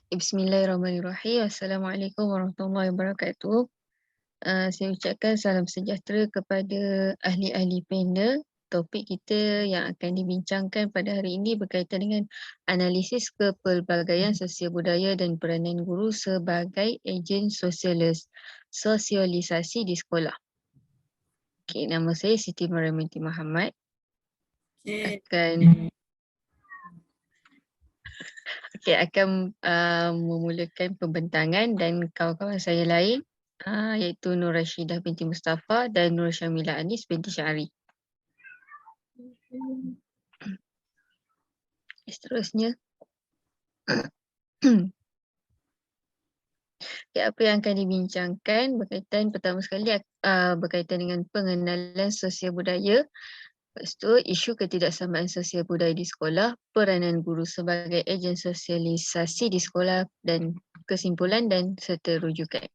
Bismillahirrahmanirrahim. Assalamualaikum warahmatullahi wabarakatuh. Saya ucapkan salam sejahtera kepada ahli-ahli panel. Topik kita yang akan dibincangkan pada hari ini berkaitan dengan analisis kepelbagaian sosial budaya dan peranan guru sebagai ejen sosialisasi di sekolah. Okay, nama saya Siti Mariam binti Muhammad. Akan memulakan pembentangan dan kawan-kawan saya lain iaitu Nur Rashidah binti Mustafa dan Nur Syamila Anis binti Syari. Seterusnya, apa yang akan dibincangkan pertama sekali berkaitan dengan pengenalan sosial budaya. Lepas tu, isu ketidaksamaan sosial budaya di sekolah, peranan guru sebagai ejen sosialisasi di sekolah dan kesimpulan dan serta rujukan.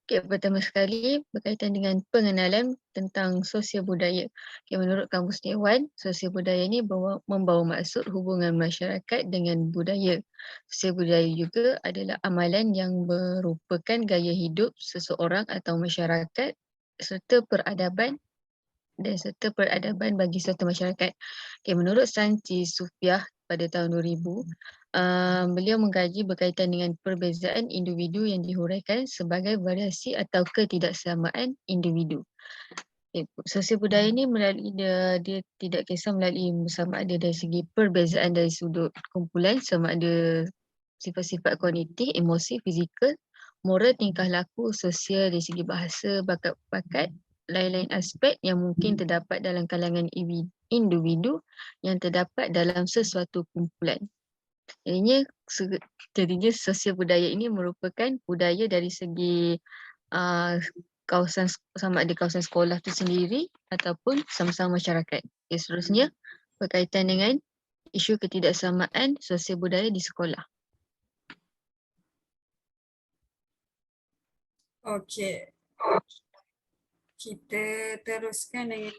Pertama sekali berkaitan dengan pengenalan tentang sosial budaya. Menurut Kamus Dewan, sosial budaya ini membawa maksud hubungan masyarakat dengan budaya. Sosial budaya juga adalah amalan yang merupakan gaya hidup seseorang atau masyarakat serta peradaban bagi suatu masyarakat. Menurut Santi Sufiah pada tahun 2000, beliau mengkaji berkaitan dengan perbezaan individu yang dihuraikan sebagai variasi atau ketidaksamaan individu. Sosial budaya ini dia tidak kisah melalui sama ada dari segi perbezaan dari sudut kumpulan, sama ada sifat-sifat kognitif, emosi, fizikal, moral, tingkah laku, sosial dari segi bahasa, bakat-bakat, lain-lain aspek yang mungkin terdapat dalam kalangan individu yang terdapat dalam sesuatu kumpulan. Jadinya sosial budaya ini merupakan budaya dari segi kawasan, sama ada kawasan sekolah itu sendiri ataupun sama-sama masyarakat. Seterusnya berkaitan dengan isu ketidaksamaan sosial budaya di sekolah. Okey. Kita teruskan dengan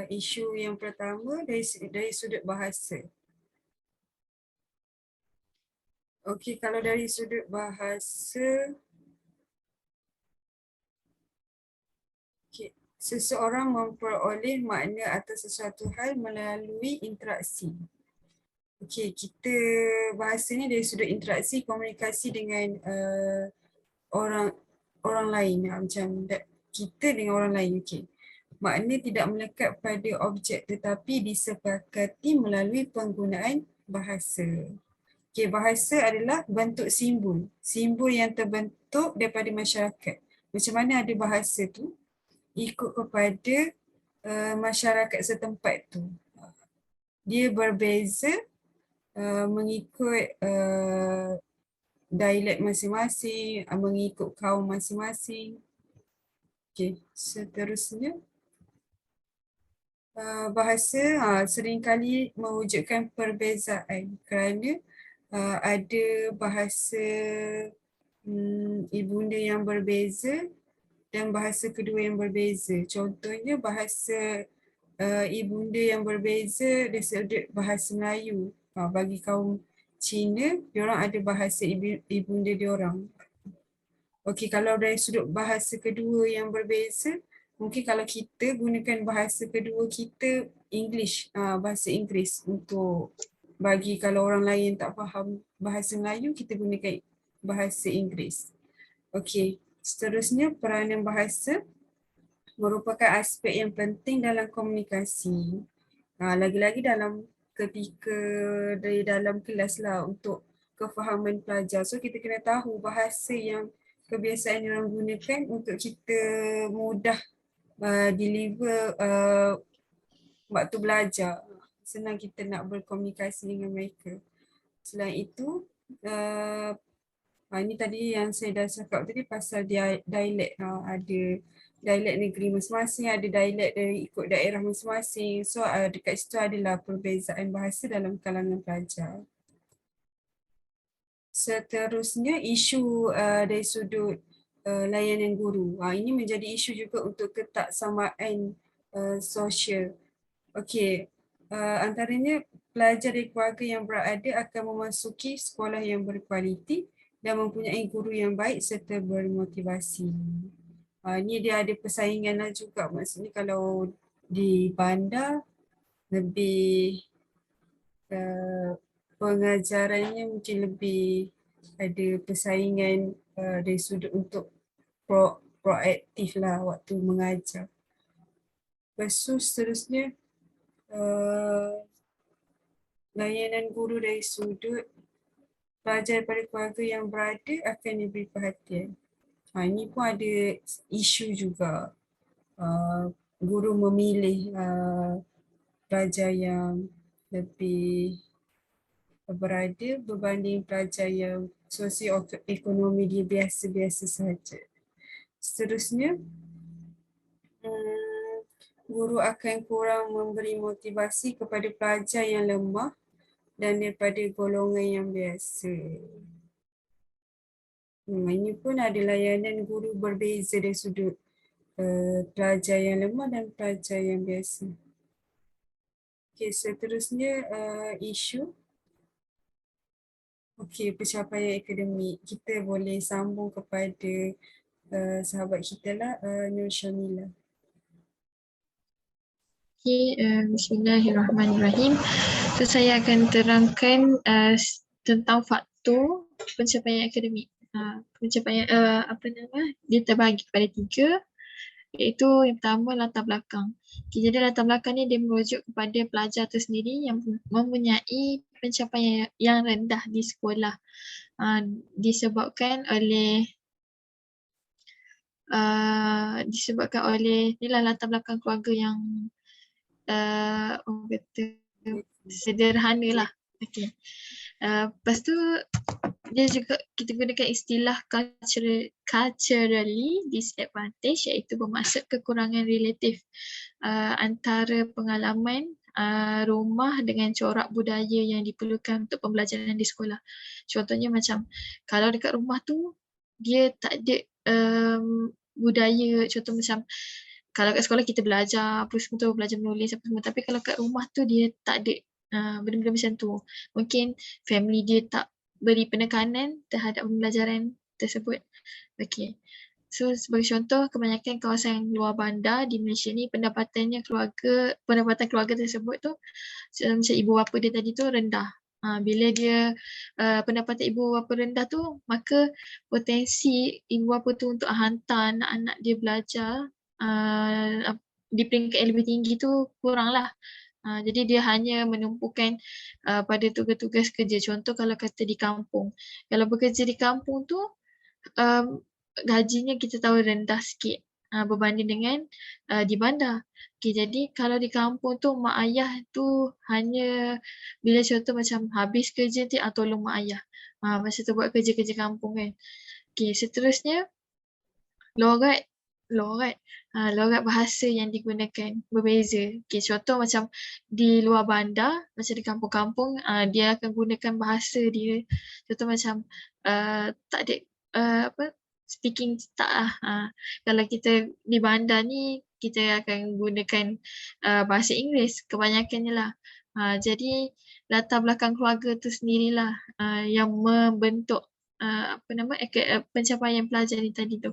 isu yang pertama dari sudut bahasa. Okey, kalau dari sudut bahasa, seseorang memperoleh makna atas sesuatu hal melalui interaksi. Okey, kita bahasa ni dari sudut interaksi, komunikasi dengan orang lain, macam kita dengan orang lain. Okey. Makna tidak melekat pada objek tetapi disepakati melalui penggunaan bahasa. Okey, bahasa adalah bentuk simbol. Simbol yang terbentuk daripada masyarakat. Macam mana ada bahasa tu? Ikut kepada masyarakat setempat tu. Dia berbeza mengikut dialek masing-masing, mengikut kaum masing-masing. Okey, seterusnya. Bahasa seringkali mewujudkan perbezaan kerana ada bahasa ibunda yang berbeza dan bahasa kedua yang berbeza. Contohnya bahasa ibunda yang berbeza dari sudut bahasa Melayu. Bagi kaum Cina, diorang ada bahasa ibunda diorang. Okey, kalau dari sudut bahasa kedua yang berbeza, mungkin kalau kita gunakan bahasa kedua kita English, bahasa Inggeris untuk bagi kalau orang lain tak faham bahasa Melayu, kita gunakan bahasa Inggeris. Okey, seterusnya peranan bahasa merupakan aspek yang penting dalam komunikasi. Lagi-lagi ketika dari dalam kelas lah untuk kefahaman pelajar. So kita kena tahu bahasa yang kebiasaan yang gunakan untuk kita mudah deliver waktu belajar. Senang kita nak berkomunikasi dengan mereka. Selain itu, ini tadi yang saya dah cakap tadi pasal dialek. Ada dialek negeri masing-masing, ada dialek dari ikut daerah masing-masing. So dekat situ adalah perbezaan bahasa dalam kalangan pelajar. Seterusnya isu dari sudut layanan guru. Ini menjadi isu juga untuk ketaksamaan sosial. Okey, antaranya pelajar dari keluarga yang berada akan memasuki sekolah yang berkualiti dan mempunyai guru yang baik serta bermotivasi. Ni dia ada persaingan lah juga, maksudnya kalau di bandar lebih pengajarannya mungkin lebih ada persaingan dari sudut untuk proaktif lah waktu mengajar. Lepas tu seterusnya layanan guru dari sudut pelajar daripada keluarga yang berada akan diberi perhatian. Ini pun ada isu juga. Guru memilih pelajar yang lebih berada berbanding pelajar yang sosioekonomi dia biasa-biasa sahaja. Seterusnya, guru akan kurang memberi motivasi kepada pelajar yang lemah dan daripada golongan yang biasa. Ini pun ada layanan guru berbeza dari sudut pelajar yang lemah dan pelajar yang biasa. Okey, seterusnya isu. Okey, pencapaian akademik. Kita boleh sambung kepada sahabat kita lah, Nur Syamila. Okay, bismillahirrahmanirrahim. So, saya akan terangkan tentang faktor pencapaian akademik. Pencapaian dia terbagi kepada 3, iaitu yang pertama latar belakang. Okay, jadi latar belakang ni dia merujuk kepada pelajar itu sendiri yang mempunyai pencapaian yang rendah di sekolah, disebabkan oleh inilah latar belakang keluarga yang orang kata sederhana lah. Okay. Lepas tu dia juga kita gunakan istilah culturally disadvantage, iaitu bermaksud kekurangan relatif antara pengalaman rumah dengan corak budaya yang diperlukan untuk pembelajaran di sekolah. Contohnya macam kalau dekat rumah tu dia tak ada budaya, contoh macam kalau kat sekolah kita belajar apa semua tu, belajar menulis apa semua, tapi kalau kat rumah tu dia tak ada benda-benda macam tu. Mungkin family dia tak beri penekanan terhadap pembelajaran tersebut. Okay. So sebagai contoh, kebanyakan kawasan luar bandar di Malaysia ni pendapatan keluarga tersebut tu macam ibu bapa dia tadi tu rendah. Bila dia pendapatan ibu bapa rendah tu, maka potensi ibu bapa tu untuk hantar anak-anak dia belajar di peringkat yang lebih tinggi tu kurang lah. Jadi dia hanya menumpukan pada tugas-tugas kerja. Contoh kalau kata di kampung. Kalau bekerja di kampung tu, gajinya kita tahu rendah sikit berbanding dengan di bandar. Okay, jadi kalau di kampung tu mak ayah tu hanya bila contoh macam habis kerja tu tolong mak ayah. Masa tu buat kerja-kerja kampung kan. Okay, seterusnya logat bahasa yang digunakan berbeza. Okay, contoh macam di luar bandar, macam di kampung-kampung, dia akan gunakan bahasa dia. Contoh macam tak ada speaking tak lah. Kalau kita di bandar ni, kita akan gunakan bahasa Inggeris kebanyakannya lah. Jadi latar belakang keluarga tu sendirilah yang membentuk pencapaian pelajar ni tadi tu.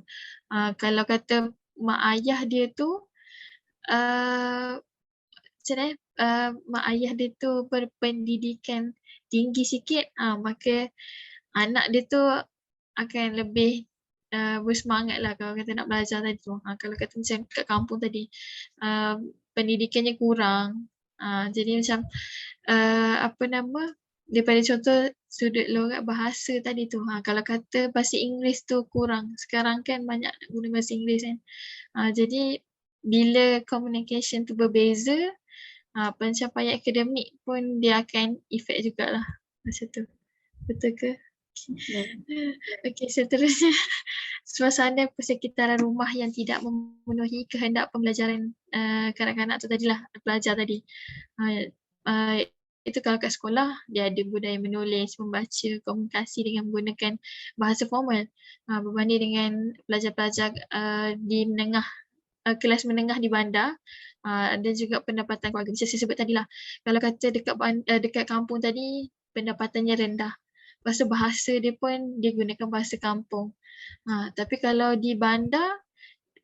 Kalau kata mak ayah dia tu mak ayah dia tu berpendidikan tinggi sikit, maka anak dia tu akan lebih bersemangat lah kalau kata nak belajar tadi tu. Kalau kata macam kat kampung tadi, pendidikannya kurang, jadi macam daripada contoh sudut logat bahasa tadi tu, kalau kata bahasa Inggeris tu kurang, sekarang kan banyak guna bahasa Inggeris kan. Jadi bila communication tu berbeza, pencapaian akademik pun dia akan efek jugalah masa tu. Betul ke? Okay, seterusnya suasana persekitaran rumah yang tidak memenuhi kehendak pembelajaran kanak-kanak tu tadilah, pelajar tadi. Itu kalau kat sekolah dia ada budaya menulis, membaca, komunikasi dengan menggunakan bahasa formal, berbanding dengan pelajar-pelajar di kelas menengah di bandar, Ada juga pendapatan keluarga. Macam saya sebut tadi lah, kalau kata dekat kampung tadi pendapatannya rendah. Lepas tu bahasa dia pun dia gunakan bahasa kampung. Tapi kalau di bandar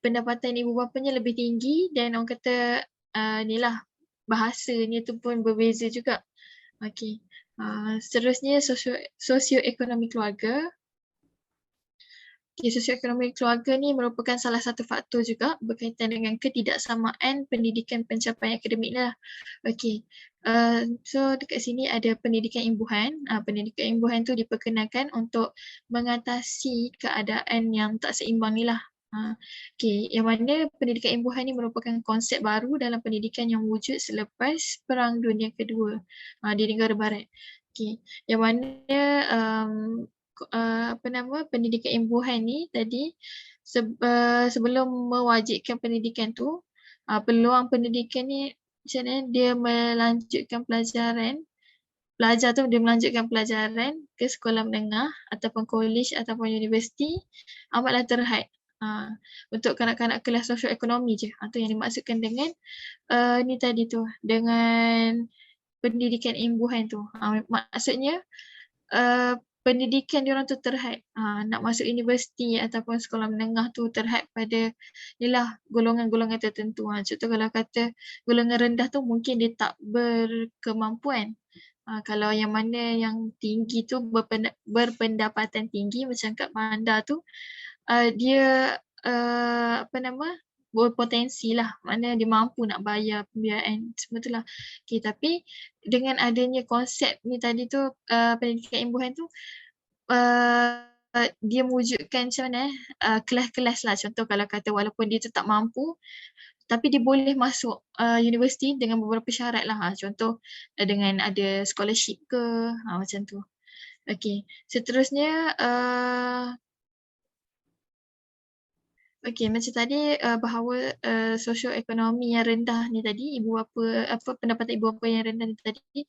pendapatan ibu bapanya lebih tinggi dan orang kata ni lah bahasanya tu pun berbeza juga. Okey. Seterusnya sosioekonomi keluarga. Sosioekonomi keluarga ni merupakan salah satu faktor juga berkaitan dengan ketidaksamaan pendidikan pencapaian akademik lah. Okey. So dekat sini ada pendidikan imbuhan. Pendidikan imbuhan tu diperkenalkan untuk mengatasi keadaan yang tak seimbang ni lah. Okey, yang mana pendidikan imbuhan ni merupakan konsep baru dalam pendidikan yang wujud selepas Perang Dunia Kedua di negara barat. Okey, yang mana pendidikan imbuhan ni tadi sebelum mewajibkan pendidikan tu, peluang pendidikan ni macam mana dia melanjutkan pelajar tu dia melanjutkan pelajaran ke sekolah menengah ataupun kolej ataupun universiti amatlah terhad. Untuk kanak-kanak kelas sosioekonomi je. Tu yang dimaksudkan dengan ni tadi tu, dengan pendidikan imbuhan tu. Maksudnya pendidikan diorang tu terhad. Nak masuk universiti ataupun sekolah menengah tu terhad pada inilah golongan-golongan tertentu. Contoh kalau kata golongan rendah tu mungkin dia tak berkemampuan. Kalau yang mana yang tinggi tu berpendapatan tinggi macam kat bandar tu, dia berpotensi lah, maknanya dia mampu nak bayar pembiayaan semua tu lah. Okay, tapi dengan adanya konsep ni tadi tu, pendidikan imbuhan tu, dia mewujudkan macam mana kelas-kelas lah. Contoh kalau kata walaupun dia tu tak mampu, tapi dia boleh masuk universiti dengan beberapa syarat lah. Contoh dengan ada scholarship ke, macam tu. Okay, seterusnya macam tadi bahawa sosioekonomi yang rendah ni tadi, pendapatan ibu bapa yang rendah ni tadi,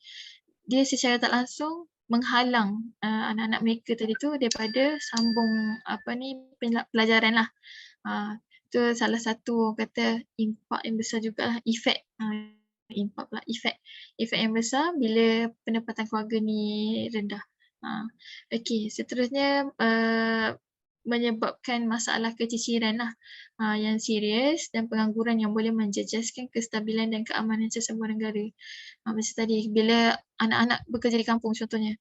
dia secara tak langsung menghalang anak-anak mereka tadi tu daripada sambung pelajaran lah. Itu salah satu kata impak yang besar jugalah, efek yang besar bila pendapatan keluarga ni rendah. Okey, seterusnya menyebabkan masalah keciciran lah yang serius dan pengangguran yang boleh menjejaskan kestabilan dan keamanan sesebuah negara. Macam tadi, bila anak-anak bekerja di kampung contohnya,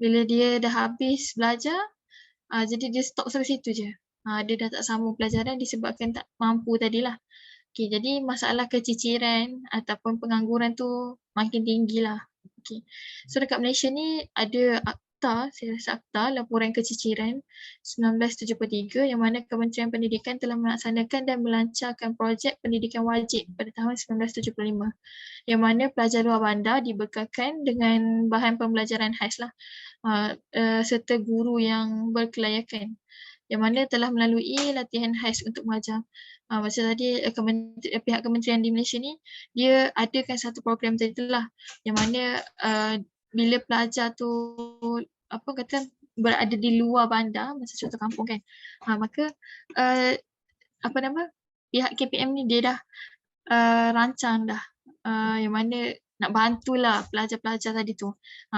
bila dia dah habis belajar, jadi dia stop sampai situ je. Dia dah tak sambung pelajaran disebabkan tak mampu tadilah. Okay, jadi masalah keciciran ataupun pengangguran tu makin tinggi lah. Okay. So dekat Malaysia ni ada akta laporan keciciran 1973 yang mana Kementerian Pendidikan telah melaksanakan dan melancarkan projek pendidikan wajib pada tahun 1975 yang mana pelajar luar bandar dibekalkan dengan bahan pembelajaran khas lah serta guru yang berkelayakan yang mana telah melalui latihan khas untuk mengajar. Macam tadi pihak kementerian di Malaysia ni dia adakan satu program tadi itulah yang mana bila pelajar tu berada di luar bandar macam contoh kampung kan, maka pihak KPM ni dia dah rancang dah yang mana nak bantulah pelajar-pelajar tadi tu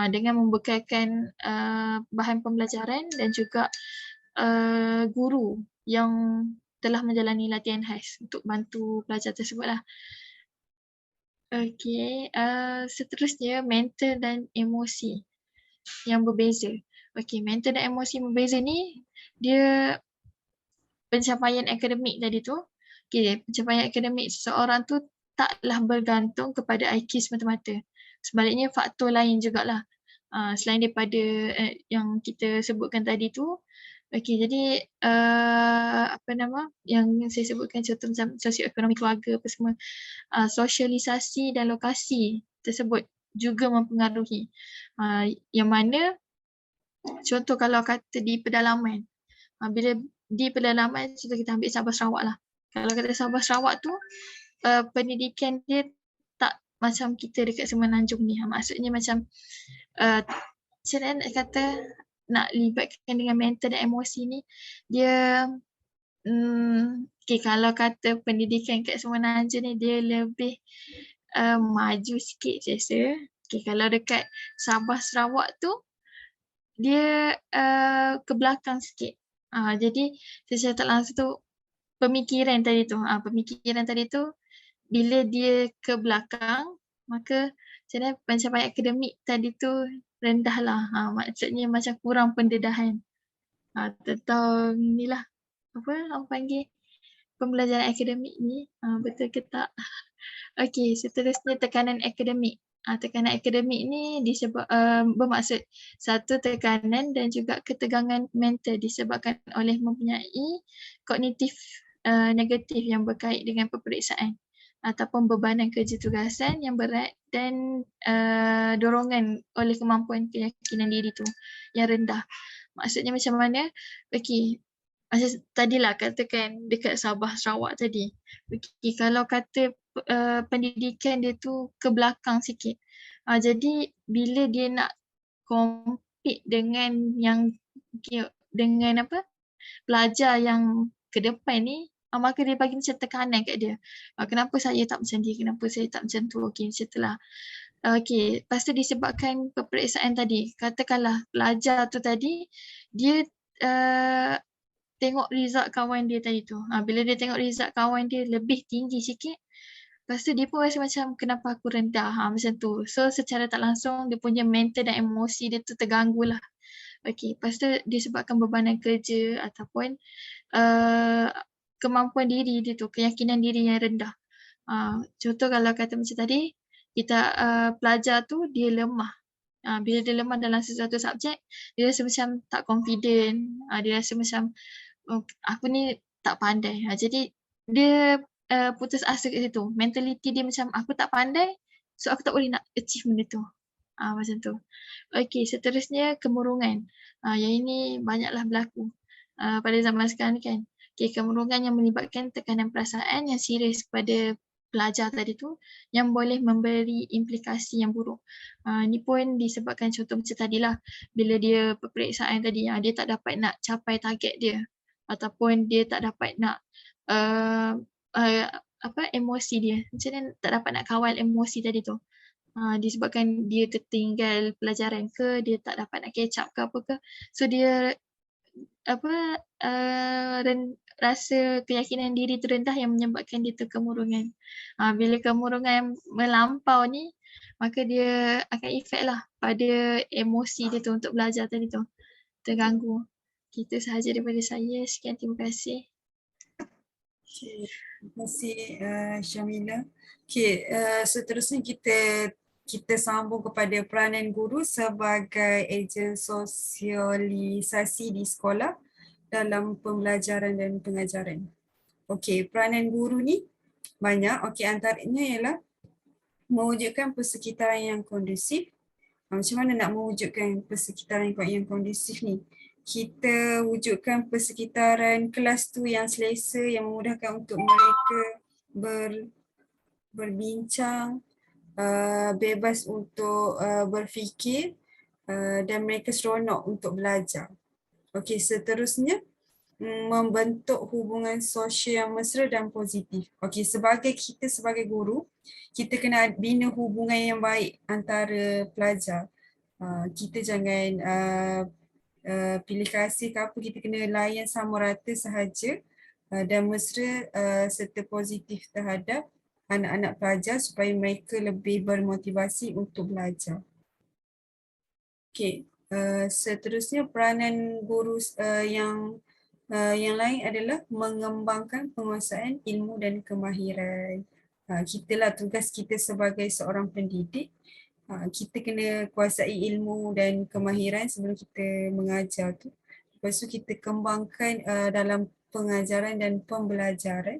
dengan membekalkan bahan pembelajaran dan juga guru yang telah menjalani latihan khas untuk bantu pelajar tersebut lah. Okay, seterusnya mental dan emosi yang berbeza. Okay, mental dan emosi berbeza ni dia pencapaian akademik tadi tu. Okay, pencapaian akademik seseorang tu taklah bergantung kepada IQ semata-mata. Sebaliknya faktor lain jugalah. Selain daripada yang kita sebutkan tadi tu. Okay, jadi yang saya sebutkan contoh macam sosioekonomi keluarga apa semua, sosialisasi dan lokasi tersebut juga mempengaruhi. Yang mana contoh kalau kata di pedalaman, bila di pedalaman contoh kita ambil Sabah Sarawak lah. Kalau kata Sabah Sarawak tu pendidikan dia tak macam kita dekat Semenanjung ni. Maksudnya macam macam mana nak kata nak libatkan dengan mental dan emosi ni, dia Okay, kalau kata pendidikan kat Semenanjung ni dia lebih maju sikit saya rasa. Okay, kalau dekat Sabah Sarawak tu dia ke belakang sikit. Jadi secara tak langsung tu pemikiran tadi tu bila dia ke belakang maka pencapaian akademik tadi tu rendah lah. Maksudnya macam kurang pendedahan. Tentang ni lah apa orang panggil pembelajaran akademik ni betul ke tak? Okey, seterusnya tekanan akademik. Tekanan akademik ni bermaksud satu tekanan dan juga ketegangan mental disebabkan oleh mempunyai kognitif negatif yang berkait dengan peperiksaan ataupun bebanan kerja tugasan yang berat dan dorongan oleh kemampuan keyakinan diri tu yang rendah. Maksudnya macam mana? Okey, macam tadilah katakan dekat Sabah Sarawak tadi. Okey, kalau kata pendidikan dia tu ke belakang sikit. Jadi bila dia nak compete dengan yang dengan pelajar yang ke depan ni, maka dia bagi macam tekanan kat dia. Kenapa saya tak macam dia, kenapa saya tak macam tu. Okey, macam itulah. Okey, lepas tu disebabkan peperiksaan tadi. Katakanlah pelajar tu tadi dia tengok result kawan dia tadi tu. Bila dia tengok result kawan dia lebih tinggi sikit, lepas tu dia pun rasa macam kenapa aku rendah, macam tu. So secara tak langsung dia punya mental dan emosi dia tu terganggu lah. Okey, lepas tu disebabkan bebanan kerja ataupun kemampuan diri dia tu, keyakinan diri yang rendah. Contoh kalau kata macam tadi, kita pelajar tu dia lemah. Bila dia lemah dalam sesuatu subjek, dia rasa macam tak confident, dia rasa macam aku ni tak pandai. Jadi dia putus asa kat situ. Mentaliti dia macam aku tak pandai, so aku tak boleh nak achieve benda tu. Macam tu. Okey, seterusnya kemurungan. Yang ini banyaklah berlaku pada zaman sekarang ni kan. Okey, kemurungan yang melibatkan tekanan perasaan yang serius kepada pelajar tadi tu yang boleh memberi implikasi yang buruk. Ni pun disebabkan contoh macam tadilah bila dia peperiksaan tadi, dia tak dapat nak capai target dia ataupun dia tak dapat nak emosi dia. Macam mana tak dapat nak kawal emosi tadi tu. Disebabkan dia tertinggal pelajaran ke, dia tak dapat nak catch up ke apa ke. So dia rasa keyakinan diri tu rendah yang menyebabkan dia tu kemurungan. Bila kemurungan melampau ni, maka dia akan efek lah pada emosi dia tu untuk belajar tadi tu. Terganggu. Itu sahaja daripada saya. Sekian, terima kasih. Okay, terima kasih Syamila. Okay, seterusnya kita sambung kepada peranan guru sebagai ejen sosialisasi di sekolah dalam pembelajaran dan pengajaran. Okey, peranan guru ni banyak. Okey, antaranya ialah mewujudkan persekitaran yang kondusif. Macam mana nak mewujudkan persekitaran yang kondusif ni? Kita wujudkan persekitaran kelas tu yang selesa, yang memudahkan untuk mereka berbincang, bebas untuk berfikir dan mereka seronok untuk belajar. Okey, seterusnya membentuk hubungan sosial yang mesra dan positif. Okey, kita sebagai guru, kita kena bina hubungan yang baik antara pelajar. Kita jangan pilih kasih ke apa, kita kena layan sama rata sahaja dan mesra serta positif terhadap anak-anak pelajar supaya mereka lebih bermotivasi untuk belajar. Okey, seterusnya peranan guru yang lain adalah mengembangkan penguasaan ilmu dan kemahiran. Tugas kita sebagai seorang pendidik, kita kena kuasai ilmu dan kemahiran sebelum kita mengajar tu. Lepas tu kita kembangkan dalam pengajaran dan pembelajaran,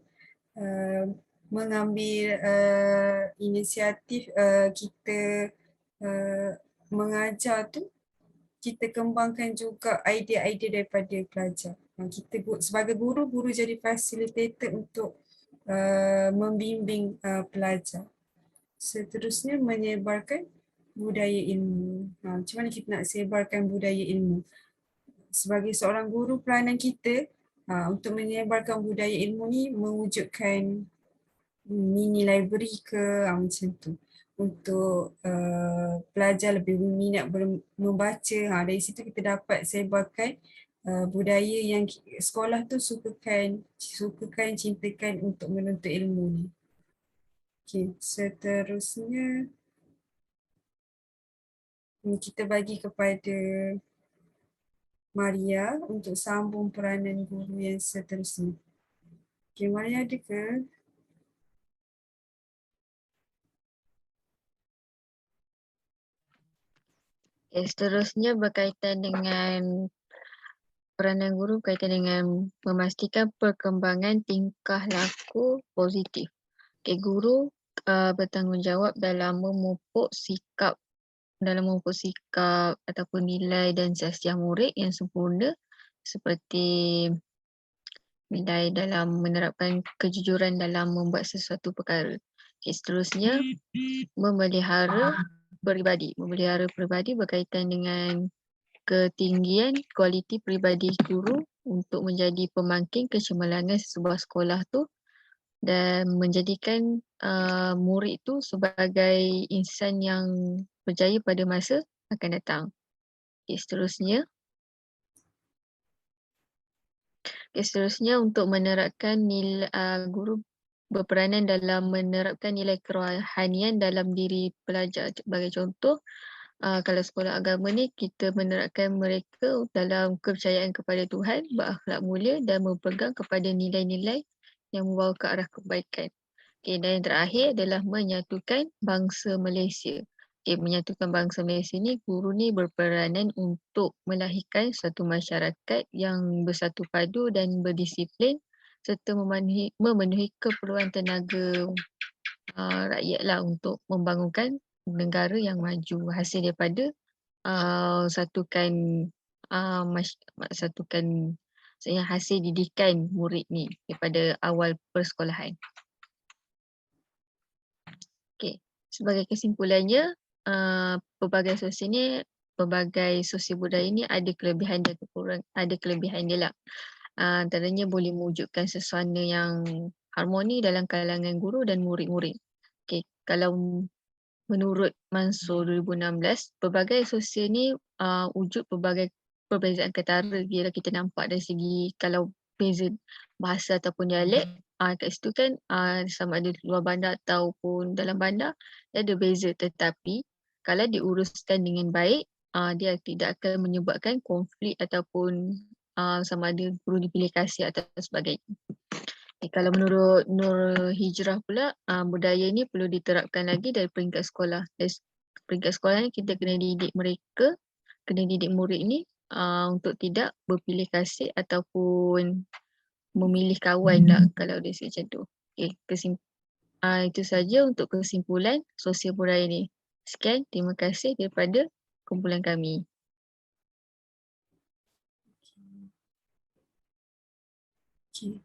mengambil inisiatif kita mengajar tu, kita kembangkan juga idea-idea daripada pelajar. Kita sebagai guru jadi fasilitator untuk membimbing pelajar. Seterusnya menyebarkan budaya ilmu. Macam mana kita nak sebarkan budaya ilmu? Sebagai seorang guru, peranan kita Untuk menyebarkan budaya ilmu ni mewujudkan mini library ke macam tu. Untuk pelajar lebih berminat membaca, dari situ kita dapat sebarkan budaya yang sekolah tu sukakan, cintakan untuk menuntut ilmu ni. Okay, seterusnya kita bagi kepada Maria untuk sambung peranan guru yang seterusnya. Okay, Maria ada ke? Okay, seterusnya berkaitan dengan peranan guru berkaitan dengan memastikan perkembangan tingkah laku positif. Okay, guru bertanggungjawab dalam memupuk sikap ataupun nilai dan siasat murid yang sempurna, seperti nilai dalam menerapkan kejujuran dalam membuat sesuatu perkara. Okay, seterusnya memelihara peribadi berkaitan dengan ketinggian kualiti peribadi guru untuk menjadi pemangkin kecemerlangan sebuah sekolah tu dan menjadikan murid tu sebagai insan yang berjaya pada masa akan datang. Okay, seterusnya untuk menerapkan nilai guru berperanan dalam menerapkan nilai kerohanian dalam diri pelajar. Sebagai contoh, kalau sekolah agama ni kita menerapkan mereka dalam kepercayaan kepada Tuhan, berakhlak mulia dan berpegang kepada nilai-nilai yang membawa ke arah kebaikan. Okay, dan yang terakhir adalah menyatukan bangsa Malaysia. Okay, menyatukan bangsa Malaysia ni, guru ni berperanan untuk melahirkan suatu masyarakat yang bersatu padu dan berdisiplin serta memenuhi keperluan tenaga rakyat lah untuk membangunkan negara yang maju hasil daripada satukan maksudnya hasil didikan murid ni daripada awal persekolahan. Okay. Sebagai kesimpulannya, pelbagai sosial budaya ni ada kelebihan dan kekurangan, ada kelebihan dia lah. Antaranya boleh mewujudkan suasana yang harmoni dalam kalangan guru dan murid-murid. Okay. Kalau menurut Mansur 2016, pelbagai sosial ni wujud pelbagai perbezaan ketara bila kita nampak dari segi kalau beza bahasa ataupun dialek. Kat situ kan sama ada luar bandar ataupun dalam bandar dia ada beza, tetapi kalau diuruskan dengan baik dia tidak akan menyebabkan konflik ataupun sama ada perlu dipilih kasih atau sebagainya. Kalau menurut Nur Hijrah pula, budaya ni perlu diterapkan lagi dari peringkat sekolah. Dari peringkat sekolah ni kita kena didik mereka, kena didik murid ni untuk tidak berpilih kasih ataupun memilih kawan lah kalau dia macam tu. Okay, itu saja untuk kesimpulan sosial budaya ni. Sekian, terima kasih daripada kumpulan kami. Okay.